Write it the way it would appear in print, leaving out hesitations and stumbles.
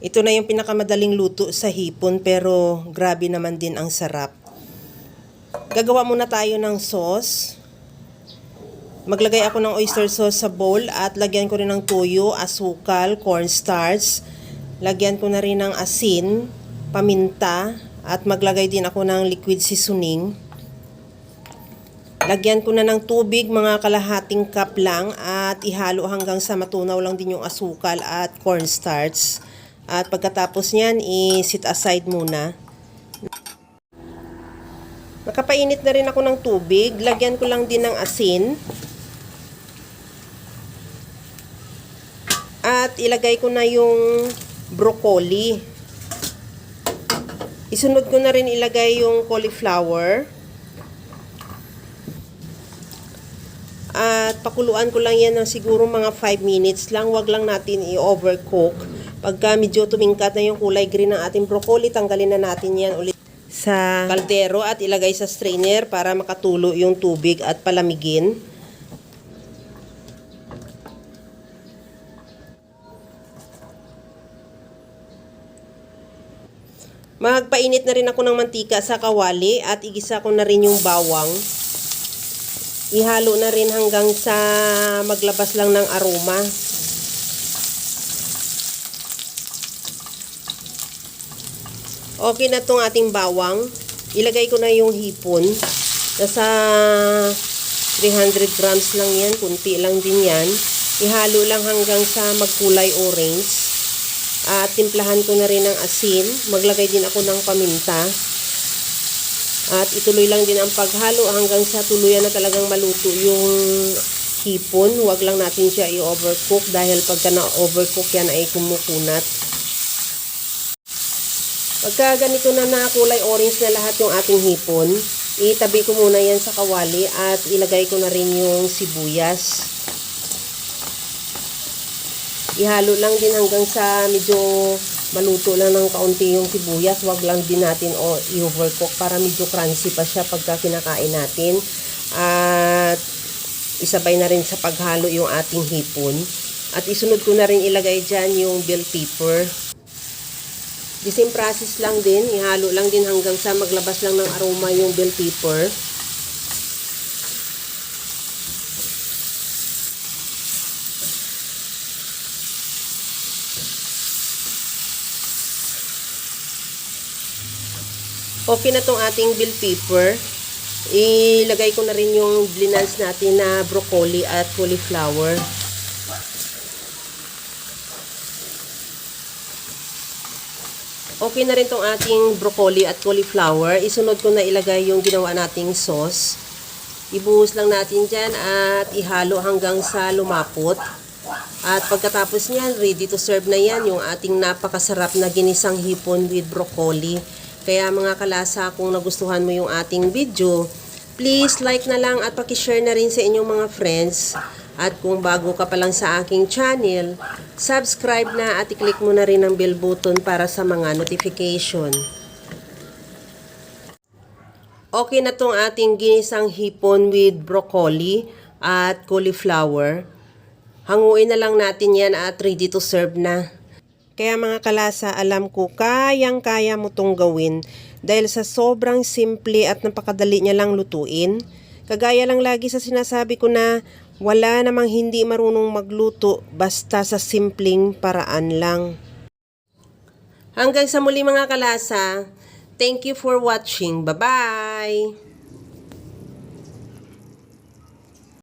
Ito na yung pinakamadaling luto sa hipon pero grabe naman din ang sarap. Gagawa muna tayo ng sauce. Maglagay ako ng oyster sauce sa bowl at lagyan ko rin ng toyo, asukal, cornstarch. Lagyan ko na rin ng asin, paminta at maglagay din ako ng liquid seasoning. Lagyan ko na ng tubig, mga kalahating cup lang at ihalo hanggang sa matunaw lang din yung asukal at cornstarch. At pagkatapos niyan, i-set aside muna. Nakapainit na rin ako ng tubig. Lagyan ko lang din ng asin. At ilagay ko na yung broccoli. Isunod ko na rin ilagay yung cauliflower. At pakuluan ko lang yan ng siguro mga 5 minutes lang. Huwag lang natin i-overcook. Pagka medyo tumingkat na yung kulay green ng ating broccoli, tanggalin na natin yan ulit sa kaldero at ilagay sa strainer para makatulo yung tubig at palamigin. Magpainit na rin ako ng mantika sa kawali at igisa ko na rin yung bawang. Ihalo na rin hanggang sa maglabas lang ng aroma. Okay na tong ating bawang. Ilagay ko na yung hipon. Nasa 300 grams lang yan. Kunti lang din yan. Ihalo lang hanggang sa magkulay orange. At timplahan ko na rin ng asin. Maglagay din ako ng paminta. At ituloy lang din ang paghalo hanggang sa tuluyan na talagang maluto yung hipon. Huwag lang natin siya i-overcook dahil pagka na-overcook yan ay kumukunat. Pagka ganito na kulay orange na lahat yung ating hipon, itabi ko muna yan sa kawali at ilagay ko na rin yung sibuyas. Ihalo lang din hanggang sa medyo maluto lang ng kaunti yung sibuyas. Huwag lang din natin i-overcook para medyo crunchy pa siya pagka kinakain natin. At isabay na rin sa paghalo yung ating hipon. At isunod ko na rin ilagay dyan yung bell pepper. The same process lang din, ihalo lang din hanggang sa maglabas lang ng aroma yung bell pepper. Okay na tong ating bell pepper. Ilagay ko na rin yung blinans natin na broccoli at cauliflower. Okay na rin tong ating broccoli at cauliflower. Isunod ko na ilagay yung ginawa nating sauce. Ibuhos lang natin dyan at ihalo hanggang sa lumapot. At pagkatapos niyan, ready to serve na yan yung ating napakasarap na ginisang hipon with broccoli. Kaya mga kalasa, kung nagustuhan mo yung ating video, please like na lang at pakishare na rin sa inyong mga friends. At kung bago ka pa lang sa aking channel, subscribe na at i-click mo na rin ang bell button para sa mga notification. Okay na tong ating ginisang hipon with broccoli at cauliflower. Hanguin na lang natin yan at ready to serve na. Kaya mga kalasa, alam ko kayang-kaya mo tong gawin dahil sa sobrang simple at napakadali niya lang lutuin. Kagaya lang lagi sa sinasabi ko na wala namang hindi marunong magluto basta sa simpleng paraan lang. Hanggang sa muli mga kalasa, thank you for watching. Bye-bye!